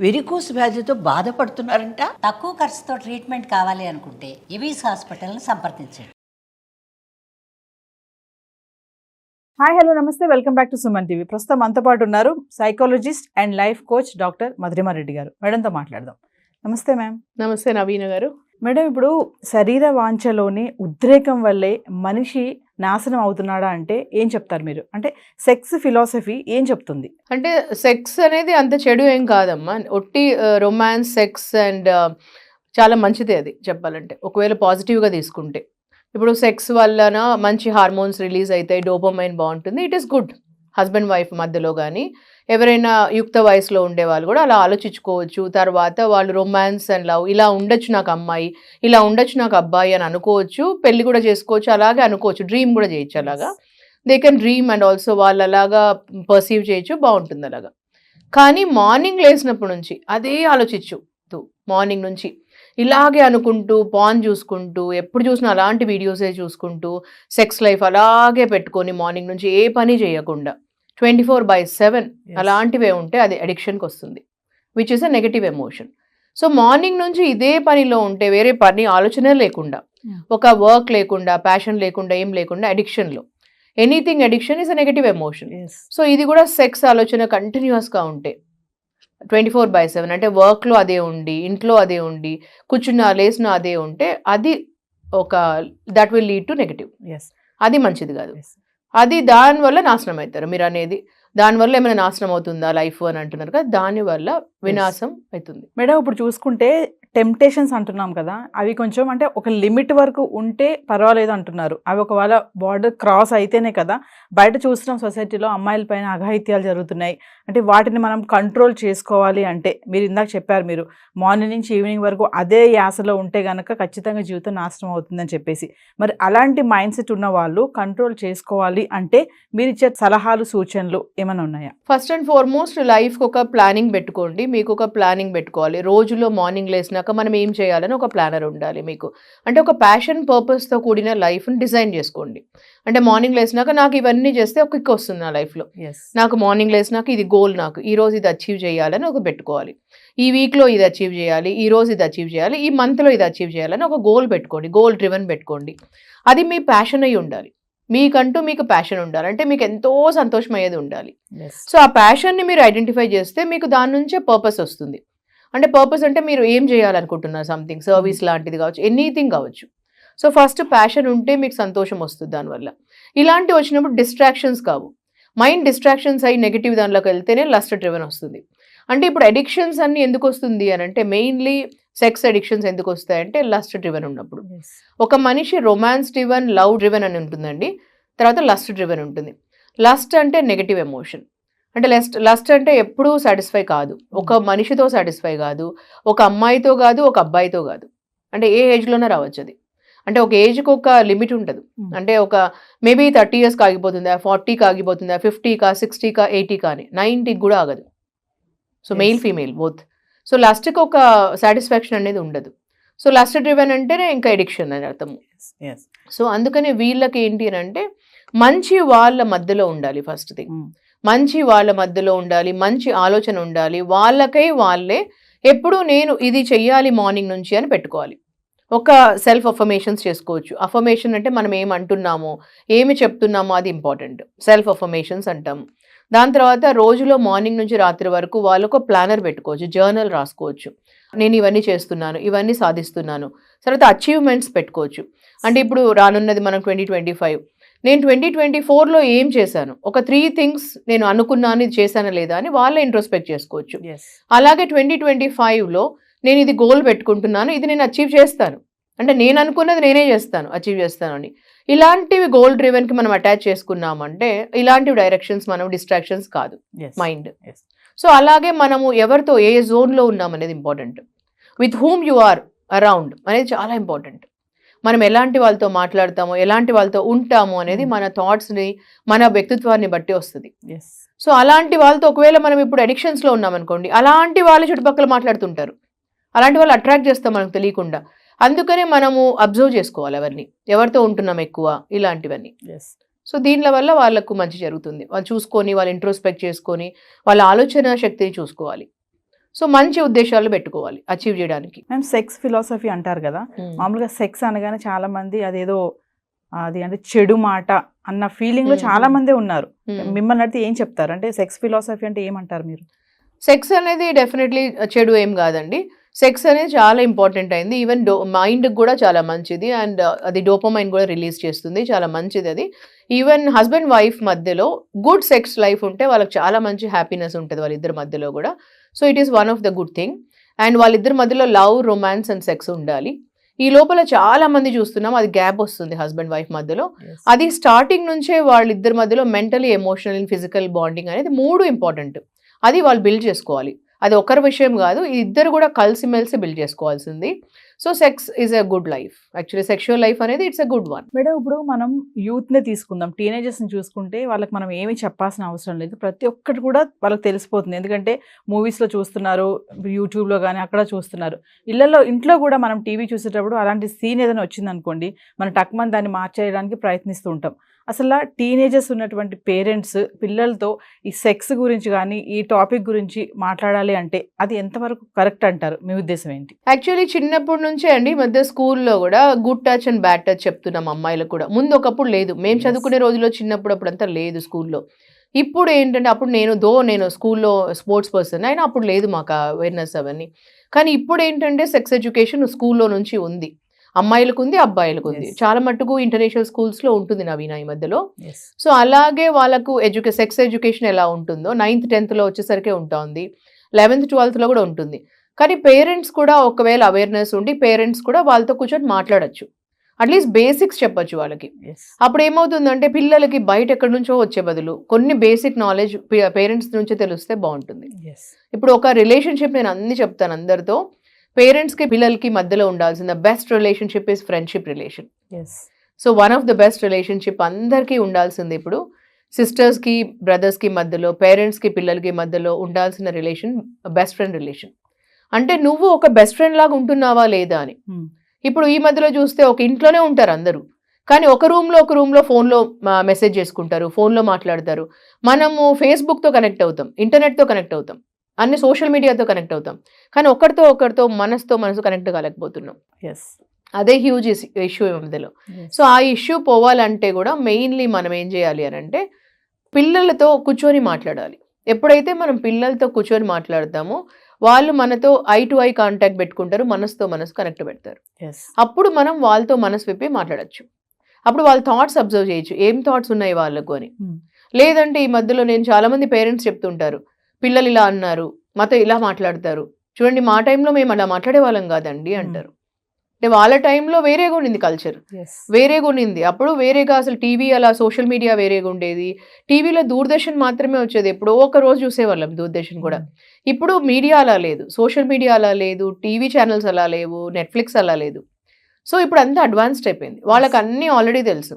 Varicose వ్యాధితో బాధపడుతున్నారంట. తక్కువ ఖర్చుతో ట్రీట్మెంట్ కావాలి అనుకుంటే ఎవిస్ హాస్పిటల్ని సంప్రదించండి. హాయ్ హలో నమస్తే, welcome back to Suman TV. ప్రస్తుతం మనతో పాటు ఉన్నారు psychologist and life coach doctor Madhurima Reddy గారు. మేడంతో మాట్లాడదాం. నమస్తే మ్యామ్. నమస్తే నవీన గారు. మేడం, ఇప్పుడు శరీర వాంఛలోని ఉద్రేకం వల్లే మనిషి నాశనం అవుతున్నాడా అంటే ఏం చెప్తారు మీరు? అంటే సెక్స్ ఫిలాసఫీ ఏం చెప్తుంది? అంటే సెక్స్ అనేది అంత చెడు ఏం కాదమ్మా. ఒట్టి రొమాన్స్, సెక్స్ అండ్ చాలా మంచిదే అది చెప్పాలంటే, ఒకవేళ పాజిటివ్గా తీసుకుంటే. ఇప్పుడు సెక్స్ వలన మంచి హార్మోన్స్ రిలీజ్ అవుతాయి, డోపమైన్ బాగుంటుంది, it is good. Husband wife మధ్యలో కానీ ఎవరైనా యుక్త వయసులో ఉండే వాళ్ళు కూడా అలా ఆలోచించుకోవచ్చు. తర్వాత వాళ్ళు రొమాన్స్ అండ్ లవ్, ఇలా ఉండొచ్చు నాకు అమ్మాయి, ఇలా ఉండొచ్చు నాకు అబ్బాయి అని అనుకోవచ్చు. పెళ్లి కూడా చేసుకోవచ్చు, అలాగే అనుకోవచ్చు, డ్రీమ్ కూడా చేయొచ్చు. అలాగా they can dream and also వాళ్ళు అలాగా పర్సీవ్ చేయొచ్చు, బాగుంటుంది అలాగా. కానీ మార్నింగ్ లేచినప్పటి నుంచి అదే ఆలోచించు. మార్నింగ్ నుంచి ఇలాగే అనుకుంటూ, పాన్ చూసుకుంటూ, ఎప్పుడు చూసినా అలాంటి వీడియోసే చూసుకుంటూ, సెక్స్ లైఫ్ అలాగే పెట్టుకొని మార్నింగ్ నుంచి ఏ పని చేయకుండా 24/7 అలాంటివే ఉంటే అది అడిక్షన్కి వస్తుంది, which is a negative emotion. So morning నుంచి ఇదే పనిలో ఉంటే, వేరే పని ఆలోచన లేకుండా, ఒక వర్క్ లేకుండా, ప్యాషన్ లేకుండా, ఏం లేకుండా అడిక్షన్లో, anything addiction is a negative emotion. So ఇది కూడా సెక్స్ ఆలోచన కంటిన్యూస్గా ఉంటే 24/7 అంటే వర్క్లో అదే ఉండి, ఇంట్లో అదే ఉండి, కూర్చున్న లేచిన అదే ఉంటే అది ఒక that will lead to negative. అది మంచిది కాదు. అది దానివల్ల నాశనం అవుతారు. మీరు అనేది దానివల్ల ఏమైనా నాశనం అవుతుందా లైఫ్ అని అంటున్నారు కదా, దానివల్ల వినాశం అవుతుంది. మేడం, ఇప్పుడు చూసుకుంటే టెంప్టేషన్స్ అంటున్నాం కదా, అవి కొంచెం అంటే ఒక లిమిట్ వరకు ఉంటే పర్వాలేదు అంటున్నారు. అవి ఒకవేళ బార్డర్ క్రాస్ అయితేనే కదా బయట చూస్తున్నాం సొసైటీలో అమ్మాయిల పైన అఘాయిత్యాలు జరుగుతున్నాయి. అంటే వాటిని మనం కంట్రోల్ చేసుకోవాలి అంటే, మీరు ఇందాక చెప్పారు, మీరు మార్నింగ్ నుంచి ఈవినింగ్ వరకు అదే యాసలో ఉంటే కనుక ఖచ్చితంగా జీవితం నాశనం అవుతుందని చెప్పేసి. మరి అలాంటి మైండ్ సెట్ ఉన్న వాళ్ళు కంట్రోల్ చేసుకోవాలి అంటే మీరు ఇచ్చే సలహాలు, సూచనలు ఏమైనా ఉన్నాయా? ఫస్ట్ అండ్ ఫార్మోస్ట్ లైఫ్కి ఒక ప్లానింగ్ పెట్టుకోండి. మీకు ఒక ప్లానింగ్ పెట్టుకోవాలి. రోజులో మార్నింగ్ లేసినాక మనం ఏం చేయాలని ఒక ప్లానర్ ఉండాలి మీకు. అంటే ఒక ప్యాషన్, పర్పస్తో కూడిన లైఫ్ని డిజైన్ చేసుకోండి. అంటే మార్నింగ్ లేసినాక నాకు ఇవన్నీ చేస్తే ఒక కిక్ వస్తుంది నా లైఫ్లో. నాకు మార్నింగ్ లేసినాక ఇది గోల్, నాకు ఈరోజు ఇది అచీవ్ చేయాలని ఒక పెట్టుకోవాలి. ఈ వీక్లో ఇది అచీవ్ చేయాలి, ఈ రోజు ఇది అచీవ్ చేయాలి, ఈ మంత్లో ఇది అచీవ్ చేయాలని ఒక గోల్ పెట్టుకోండి. గోల్ డ్రివెన్ పెట్టుకోండి. అది మీ ప్యాషన్ అయి ఉండాలి. మీకంటూ మీకు ప్యాషన్ ఉండాలి. అంటే మీకు ఎంతో సంతోషం అయ్యేది ఉండాలి. సో ఆ ప్యాషన్ని మీరు ఐడెంటిఫై చేస్తే మీకు దాని నుంచే పర్పస్ వస్తుంది. అంటే పర్పస్ అంటే మీరు ఏం చేయాలనుకుంటున్నారు, సంథింగ్ సర్వీస్ లాంటిది కావచ్చు, ఎనీథింగ్ కావచ్చు. సో ఫస్ట్ ప్యాషన్ ఉంటే మీకు సంతోషం వస్తుంది దానివల్ల. ఇలాంటివి వచ్చినప్పుడు డిస్ట్రాక్షన్స్ కావు. మైండ్ డిస్ట్రాక్షన్స్ అయ్యి నెగిటివ్ దానిలోకి వెళ్తేనే లస్ట్ డ్రివెన్ వస్తుంది. అంటే ఇప్పుడు అడిక్షన్స్ అన్ని ఎందుకు వస్తుంది అని అంటే, మెయిన్లీ సెక్స్ అడిక్షన్స్ ఎందుకు వస్తాయంటే లస్ట్ డ్రివెన్ ఉన్నప్పుడు. ఒక మనిషి రొమాన్స్ డ్రివెన్, లవ్ డ్రివెన్ అని ఉంటుందండి. తర్వాత లస్ట్ డ్రివెన్ ఉంటుంది. లస్ట్ అంటే నెగటివ్ ఎమోషన్. అంటే లస్ట్ అంటే ఎప్పుడూ సాటిస్ఫై కాదు. ఒక మనిషితో సాటిస్ఫై కాదు, ఒక అమ్మాయితో కాదు, ఒక అబ్బాయితో కాదు. అంటే ఏ ఏజ్లోనే రావచ్చు అది. అంటే ఒక ఏజ్కి ఒక లిమిట్ ఉంటుంది. అంటే ఒక మేబీ 30 yearsకి ఆగిపోతుందా, 40కి ఆగిపోతుందా, 50కా, 60కా, 80కా అని, 90కి కూడా ఆగదు. So male female both. So లస్ట్కి ఒక సాటిస్ఫాక్షన్ అనేది ఉండదు. సో లస్ట్ డ్రివెన్ అంటేనే ఇంకా ఎడిక్షన్ అని అర్థము. సో అందుకనే వీళ్ళకి ఏంటి అని అంటే మంచి వాళ్ళ మధ్యలో ఉండాలి. ఫస్ట్ థింగ్, మంచి వాళ్ళ మధ్యలో ఉండాలి, మంచి ఆలోచన ఉండాలి. వాళ్ళకై వాళ్ళే ఎప్పుడు నేను ఇది చెయ్యాలి మార్నింగ్ నుంచి అని పెట్టుకోవాలి. ఒక సెల్ఫ్ అఫర్మేషన్స్ చేసుకోవచ్చు. అఫర్మేషన్ అంటే మనం ఏమంటున్నామో, ఏమి చెప్తున్నామో అది ఇంపార్టెంట్. సెల్ఫ్ అఫర్మేషన్స్ అంటాము. దాని తర్వాత రోజులో మార్నింగ్ నుంచి రాత్రి వరకు వాళ్ళు ఒక ప్లానర్ పెట్టుకోవచ్చు, జర్నల్ రాసుకోవచ్చు. నేను ఇవన్నీ చేస్తున్నాను, ఇవన్నీ సాధిస్తున్నాను. తర్వాత అచీవ్మెంట్స్ పెట్టుకోవచ్చు. అంటే ఇప్పుడు రానున్నది మనం 2025, నేను 2024లో ఏం చేశాను, ఒక 3 things నేను అనుకున్నాను, ఇది చేశానా లేదా అని వాళ్ళే ఇంట్రోస్పెక్ట్ చేసుకోవచ్చు. అలాగే 2025లో నేను ఇది గోల్ పెట్టుకుంటున్నాను, ఇది నేను అచీవ్ చేస్తాను, అంటే నేను అనుకున్నది నేనే చేస్తాను, అచీవ్ చేస్తాను అని. ఇలాంటివి గోల్ డ్రివెన్కి మనం అటాచ్ చేసుకున్నామంటే ఇలాంటివి డైరెక్షన్స్, మనం డిస్ట్రాక్షన్స్ కాదు మైండ్. సో అలాగే మనము ఎవరితో ఏ జోన్లో ఉన్నాం అనేది important. With whom you are around అనేది చాలా ఇంపార్టెంట్. మనం ఎలాంటి వాళ్ళతో మాట్లాడతామో, ఎలాంటి వాళ్ళతో ఉంటామో అనేది మన థాట్స్ని, మన వ్యక్తిత్వాన్ని బట్టి వస్తుంది. సో అలాంటి వాళ్ళతో ఒకవేళ మనం ఇప్పుడు అడిక్షన్స్లో ఉన్నామనుకోండి, అలాంటి వాళ్ళు చుట్టుపక్కల మాట్లాడుతుంటారు, అలాంటి వాళ్ళు అట్రాక్ట్ చేస్తాం మనకు తెలియకుండా. అందుకనే మనము అబ్జర్వ్ చేసుకోవాలి ఎవరిని, ఎవరితో ఉంటున్నాం ఎక్కువ, ఇలాంటివన్నీ. సో దీనిల వల్ల వాళ్ళకు మంచి జరుగుతుంది. వాళ్ళు చూసుకొని, వాళ్ళు ఇంట్రోస్పెక్ట్ చేసుకొని, వాళ్ళ ఆలోచన శక్తిని చూసుకోవాలి. సో మంచి ఉద్దేశాలు పెట్టుకోవాలి అచీవ్ చేయడానికి. మేము సెక్స్ ఫిలాసఫీ అంటారు కదా, మామూలుగా సెక్స్ అనగానే చాలా మంది అదేదో అది అంటే చెడు మాట అన్న ఫీలింగ్ లో చాలా మంది ఉన్నారు. మిమ్మల్ని అడిగితే ఏం చెప్తారు? అంటే సెక్స్ ఫిలాసఫీ అంటే ఏమంటారు మీరు? సెక్స్ అనేది డెఫినెట్లీ చెడు ఏం కాదండి. సెక్స్ అనేది చాలా ఇంపార్టెంట్ అయింది. ఈవెన్ మైండ్కి కూడా చాలా మంచిది. అండ్ అది డోపమైన్ కూడా రిలీజ్ చేస్తుంది, చాలా మంచిది అది. ఈవెన్ హస్బెండ్ వైఫ్ మధ్యలో గుడ్ సెక్స్ లైఫ్ ఉంటే వాళ్ళకి చాలా మంచి హ్యాపీనెస్ ఉంటుంది వాళ్ళిద్దరి మధ్యలో కూడా. So it is one of the good thing. And వాళ్ళిద్దరి మధ్యలో లవ్, రొమాన్స్ అండ్ సెక్స్ ఉండాలి. ఈ లోపల చాలా మంది చూస్తున్నాం అది గ్యాప్ వస్తుంది హస్బెండ్ వైఫ్ మధ్యలో. అది స్టార్టింగ్ నుంచే వాళ్ళిద్దరి మధ్యలో మెంటలీ, ఎమోషనల్, ఫిజికల్ బాండింగ్ అనేది 3 ఇంపార్టెంట్. అది వాళ్ళు బిల్డ్ చేసుకోవాలి. అది ఒకరి విషయం కాదు, ఇద్దరు కూడా కలిసిమెలిసి బిల్డ్ చేసుకోవాల్సింది. So sex is a good life. Actually sexual life అనేది it's a good one. Madam, ఇప్పుడు మనం యూత్నే తీసుకుందాం, టీనేజర్స్ని చూసుకుంటే వాళ్ళకి మనం ఏమీ చెప్పాల్సిన అవసరం లేదు. ప్రతి ఒక్కటి కూడా వాళ్ళకి తెలిసిపోతుంది. ఎందుకంటే మూవీస్లో చూస్తున్నారు, యూట్యూబ్లో కానీ అక్కడ చూస్తున్నారు. ఇంట్లో కూడా మనం టీవీ చూసేటప్పుడు అలాంటి సీన్ ఏదైనా వచ్చిందనుకోండి, మనం టక్మని దాన్ని మార్చేయడానికి ప్రయత్నిస్తూ ఉంటాం. అసలు టీనేజర్స్ ఉన్నటువంటి పేరెంట్స్ పిల్లలతో ఈ సెక్స్ గురించి కానీ ఈ టాపిక్ గురించి మాట్లాడాలి అంటే అది ఎంతవరకు కరెక్ట్ అంటారు? మీ ఉద్దేశం ఏంటి? యాక్చువల్లీ చిన్నప్పటి నుంచే అండి మధ్య స్కూల్లో కూడా good touch and bad touch చెప్తున్నాం అమ్మాయిలకు కూడా. ముందు ఒకప్పుడు లేదు, మేము చదువుకునే రోజుల్లో చిన్నప్పుడు అప్పుడంతా లేదు స్కూల్లో. ఇప్పుడు ఏంటంటే అప్పుడు నేను స్కూల్లో స్పోర్ట్స్ పర్సన్ అయినా అప్పుడు లేదు మాకు అవేర్నెస్ అవన్నీ. కానీ ఇప్పుడు ఏంటంటే సెక్స్ ఎడ్యుకేషన్ స్కూల్లో నుంచి ఉంది, అమ్మాయిలకు ఉంది, అబ్బాయిలకు ఉంది. చాలా మట్టుకు ఇంటర్నేషనల్ స్కూల్స్లో ఉంటుంది నవీన ఈ మధ్యలో. సో అలాగే వాళ్ళకు సెక్స్ ఎడ్యుకేషన్ ఎలా ఉంటుందో 9th 10th వచ్చేసరికి ఉంటుంది, 11th 12th కూడా ఉంటుంది. కానీ పేరెంట్స్ కూడా ఒకవేళ అవేర్నెస్ ఉండి పేరెంట్స్ కూడా వాళ్ళతో కూర్చొని మాట్లాడచ్చు, అట్లీస్ట్ బేసిక్స్ చెప్పొచ్చు వాళ్ళకి. అప్పుడు ఏమవుతుందంటే పిల్లలకి బయట ఎక్కడి నుంచో వచ్చే బదులు కొన్ని బేసిక్ నాలెడ్జ్ పేరెంట్స్ నుంచే తెలిస్తే బాగుంటుంది. ఇప్పుడు ఒక రిలేషన్షిప్ నేను అన్ని చెప్తాను అందరితో. పేరెంట్స్కి పిల్లలకి మధ్యలో ఉండాల్సిన best relationship is friendship relation. So one of the best relationship అందరికీ ఉండాల్సింది ఇప్పుడు సిస్టర్స్కి, బ్రదర్స్కి మధ్యలో, పేరెంట్స్కి పిల్లలకి మధ్యలో ఉండాల్సిన రిలేషన్ బెస్ట్ ఫ్రెండ్ రిలేషన్. అంటే నువ్వు ఒక బెస్ట్ ఫ్రెండ్ లాగా ఉంటున్నావా లేదా అని. ఇప్పుడు ఈ మధ్యలో చూస్తే ఒక ఇంట్లోనే ఉంటారు అందరూ, కానీ ఒక రూమ్లో ఫోన్లో మెసేజ్ చేసుకుంటారు, ఫోన్లో మాట్లాడతారు. మనము ఫేస్బుక్తో కనెక్ట్ అవుతాం, ఇంటర్నెట్తో కనెక్ట్ అవుతాం, అన్ని సోషల్ మీడియాతో కనెక్ట్ అవుతాం, కానీ ఒకరితో మనసు కనెక్ట్ కాలేకపోతున్నాం. అదే హ్యూజ్ ఇష్యూ మధ్యలో. సో ఆ ఇష్యూ పోవాలంటే కూడా మెయిన్లీ మనం ఏం చేయాలి అని అంటే పిల్లలతో కూర్చొని మాట్లాడాలి. ఎప్పుడైతే మనం పిల్లలతో కూర్చొని మాట్లాడతామో వాళ్ళు మనతో ఐ టు ఐ కాంటాక్ట్ పెట్టుకుంటారు, మనసుతో మనసు కనెక్ట్ పెడతారు. అప్పుడు మనం వాళ్ళతో మనసు విప్పి మాట్లాడచ్చు. అప్పుడు వాళ్ళ థాట్స్ అబ్జర్వ్ చేయొచ్చు, ఏం థాట్స్ ఉన్నాయి వాళ్ళకు అని. లేదంటే ఈ మధ్యలో నేను చాలా మంది పేరెంట్స్ చెప్తుంటారు, పిల్లలు ఇలా అన్నారు, మాతో ఇలా మాట్లాడతారు, చూడండి మా టైంలో మేము అలా మాట్లాడే వాళ్ళం కాదండి అంటారు. అంటే వాళ్ళ టైంలో వేరేగా ఉండింది, కల్చర్ వేరేగా ఉండింది. అప్పుడు వేరేగా అసలు టీవీ అలా సోషల్ మీడియా వేరేగా ఉండేది. టీవీలో దూరదర్శన్ మాత్రమే వచ్చేది, ఎప్పుడో ఒక రోజు చూసేవాళ్ళం దూరదర్శన్ కూడా. ఇప్పుడు మీడియా అలా లేదు, సోషల్ మీడియా అలా లేదు, టీవీ ఛానల్స్ అలా లేవు, నెట్ఫ్లిక్స్ అలా లేదు. సో ఇప్పుడు అంతా అడ్వాన్స్డ్ అయిపోయింది, వాళ్ళకి అన్నీ ఆల్రెడీ తెలుసు.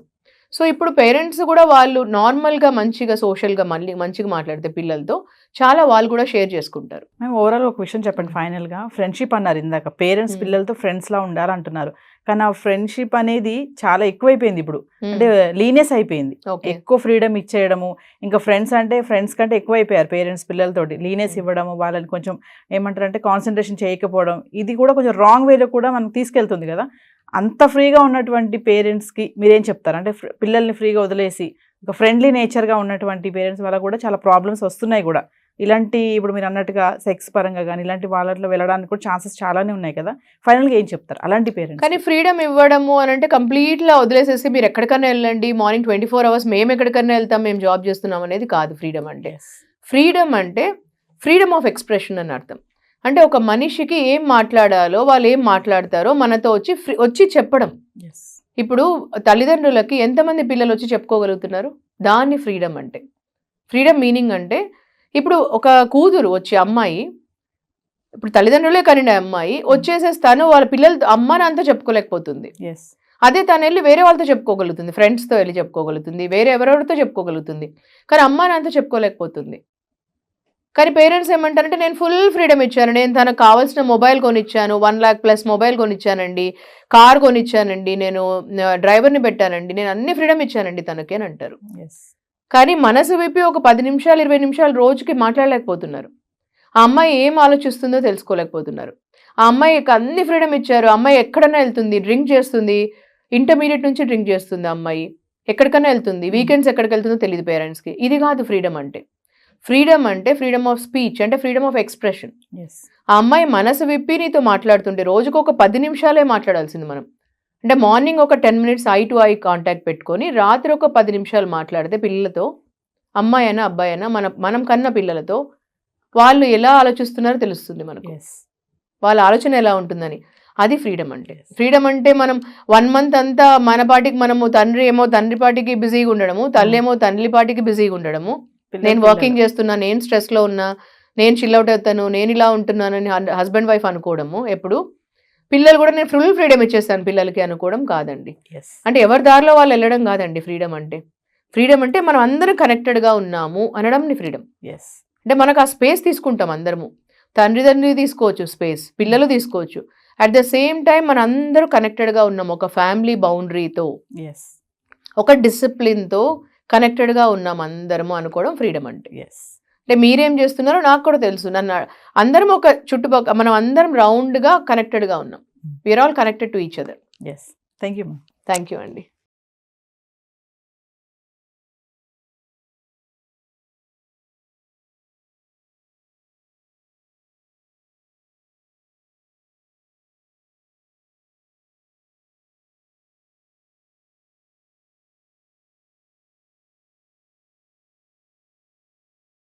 సో ఇప్పుడు పేరెంట్స్ కూడా వాళ్ళు నార్మల్గా మంచిగా సోషల్గా మంచిగా మాట్లాడితే పిల్లలతో చాలా వాళ్ళు కూడా షేర్ చేసుకుంటారు. మేము ఓవరాల్ ఒక విషయం చెప్పండి ఫైనల్గా. ఫ్రెండ్షిప్ అన్నారు ఇందాక, పేరెంట్స్ పిల్లలతో ఫ్రెండ్స్లా ఉండాలంటున్నారు, కానీ ఆ ఫ్రెండ్షిప్ అనేది చాలా ఎక్కువైపోయింది ఇప్పుడు. అంటే లీనియస్ అయిపోయింది, ఎక్కువ ఫ్రీడమ్ ఇచ్చేయడము. ఇంకా ఫ్రెండ్స్ కంటే ఎక్కువ అయిపోయారు పేరెంట్స్ పిల్లలతోటి. లీనియస్ ఇవ్వడము, వాళ్ళని కొంచెం ఏమంటారు అంటే కాన్సన్ట్రేషన్ చేయకపోవడం, ఇది కూడా కొంచెం రాంగ్ వేలో కూడా మనకు తీసుకెళ్తుంది కదా. అంత ఫ్రీగా ఉన్నటువంటి పేరెంట్స్కి మీరేం చెప్తారు? అంటే పిల్లల్ని ఫ్రీగా వదిలేసి ఒక ఫ్రెండ్లీ నేచర్గా ఉన్నటువంటి పేరెంట్స్ వల్ల కూడా చాలా ప్రాబ్లమ్స్ వస్తున్నాయి కూడా. ఇలాంటి ఇప్పుడు మీరు అన్నట్టుగా సెక్స్ పరంగా కానీ ఇలాంటి వాళ్ళలో వెళ్ళడానికి కూడా ఛాన్సెస్ చాలానే ఉన్నాయి కదా. ఫైనల్గా ఏం చెప్తారు అలాంటి పేరెంట్స్? కానీ ఫ్రీడమ్ ఇవ్వడము అని అంటే కంప్లీట్గా వదిలేసేసి మీరు ఎక్కడికైనా వెళ్ళండి, మార్నింగ్ 24 hours మేము ఎక్కడికైనా వెళ్తాం, మేము జాబ్ చేస్తున్నాం అనేది కాదు ఫ్రీడమ్ అంటే. ఫ్రీడమ్ అంటే ఫ్రీడమ్ ఆఫ్ ఎక్స్ప్రెషన్ అని అర్థం. అంటే ఒక మనిషికి ఏం మాట్లాడాలో, వాళ్ళు ఏం మాట్లాడతారో మనతో వచ్చి చెప్పడం. ఇప్పుడు తల్లిదండ్రులకి ఎంతమంది పిల్లలు వచ్చి చెప్పుకోగలుగుతున్నారు, దాన్ని ఫ్రీడమ్ అంటే. ఫ్రీడమ్ మీనింగ్ అంటే ఇప్పుడు ఒక కూతురు వచ్చి అమ్మాయి, ఇప్పుడు తల్లిదండ్రులే కానీ అమ్మాయి వచ్చేసేసి తను వాళ్ళ పిల్లలు అమ్మని అంతా చెప్పుకోలేకపోతుంది. అదే తను వెళ్ళి వేరే వాళ్ళతో చెప్పుకోగలుగుతుంది, ఫ్రెండ్స్తో వెళ్ళి చెప్పుకోగలుగుతుంది, వేరే ఎవరెవరితో చెప్పుకోగలుగుతుంది, కానీ అమ్మని అంతా చెప్పుకోలేకపోతుంది. కానీ పేరెంట్స్ ఏమంటారంటే నేను ఫుల్ ఫ్రీడమ్ ఇచ్చాను, నేను తనకు కావాల్సిన మొబైల్ కొనిచ్చాను, 1 lakh+ మొబైల్ కొనిచ్చానండి, కార్ కొనిచ్చానండి, నేను డ్రైవర్ని పెట్టానండి, నేను అన్ని ఫ్రీడమ్ ఇచ్చానండి తనకి అని అంటారు. కానీ మనసు విప్పి ఒక 10 నిమిషాలు 20 నిమిషాలు రోజుకి మాట్లాడలేకపోతున్నారు. ఆ అమ్మాయి ఏం ఆలోచిస్తుందో తెలుసుకోలేకపోతున్నారు. ఆ అమ్మాయికి అన్ని ఫ్రీడమ్ ఇచ్చారు. ఆ అమ్మాయి ఎక్కడైనా వెళ్తుంది, డ్రింక్ చేస్తుంది, ఇంటర్మీడియట్ నుంచి డ్రింక్ చేస్తుంది ఆ అమ్మాయి, ఎక్కడికైనా వెళ్తుంది, వీకెండ్స్ ఎక్కడికి వెళ్తుందో తెలియదు పేరెంట్స్కి. ఇది కాదు ఫ్రీడమ్ అంటే. ఫ్రీడమ్ అంటే ఫ్రీడమ్ ఆఫ్ స్పీచ్, అంటే ఫ్రీడమ్ ఆఫ్ ఎక్స్ప్రెషన్. ఆ అమ్మాయి మనసు విప్పి నీతో మాట్లాడుతుంటే రోజుకు ఒక 10 నిమిషాలే మాట్లాడాల్సింది మనం. అంటే మార్నింగ్ ఒక 10 minutes I to eye contact పెట్టుకొని రాత్రి ఒక 10 నిమిషాలు మాట్లాడితే పిల్లలతో, అమ్మాయి అయినా అబ్బాయి అయినా, మనం కన్న పిల్లలతో వాళ్ళు ఎలా ఆలోచిస్తున్నారో తెలుస్తుంది మనకు, వాళ్ళ ఆలోచన ఎలా ఉంటుందని. అది ఫ్రీడమ్ అంటే. ఫ్రీడమ్ అంటే మనం 1 మంత్ అంతా మన పాటికి మనము, తండ్రి ఏమో తండ్రి పాటికి బిజీగా ఉండడము, తల్లి ఏమో తల్లి పాటికి బిజీగా ఉండడము, నేను వాకింగ్ చేస్తున్నా, నేను స్ట్రెస్లో ఉన్నా, నేను చిల్ అవుట్ అవుతాను, నేను ఇలా ఉంటున్నాను అని హస్బెండ్ వైఫ్ అనుకోవడము. ఎప్పుడు పిల్లలు కూడా నేను ఫుల్ ఫ్రీడమ్ ఇచ్చేస్తాను పిల్లలకి అనుకోవడం కాదండి. అంటే ఎవరి దారిలో వాళ్ళు వెళ్ళడం కాదండి ఫ్రీడమ్ అంటే. ఫ్రీడమ్ అంటే మనం అందరం కనెక్టెడ్గా ఉన్నాము అనడం ఫ్రీడమ్. అంటే మనకు ఆ స్పేస్ తీసుకుంటాం అందరము. తండ్రి తీసుకోవచ్చు స్పేస్, పిల్లలు తీసుకోవచ్చు. అట్ ద సేమ్ టైం మన అందరూ కనెక్టెడ్గా ఉన్నాము ఒక ఫ్యామిలీ బౌండరీతో, ఒక డిసిప్లిన్తో కనెక్టెడ్గా ఉన్నాం అందరము అనుకోవడం ఫ్రీడమ్ అంటే. అంటే మీరేం చేస్తున్నారో నాకు కూడా తెలుసు. నన్ను అందరం ఒక చుట్టుపక్కల మనం అందరం రౌండ్గా కనెక్టెడ్గా ఉన్నాం. We are all connected to each other. Thank you. Thank you అండి.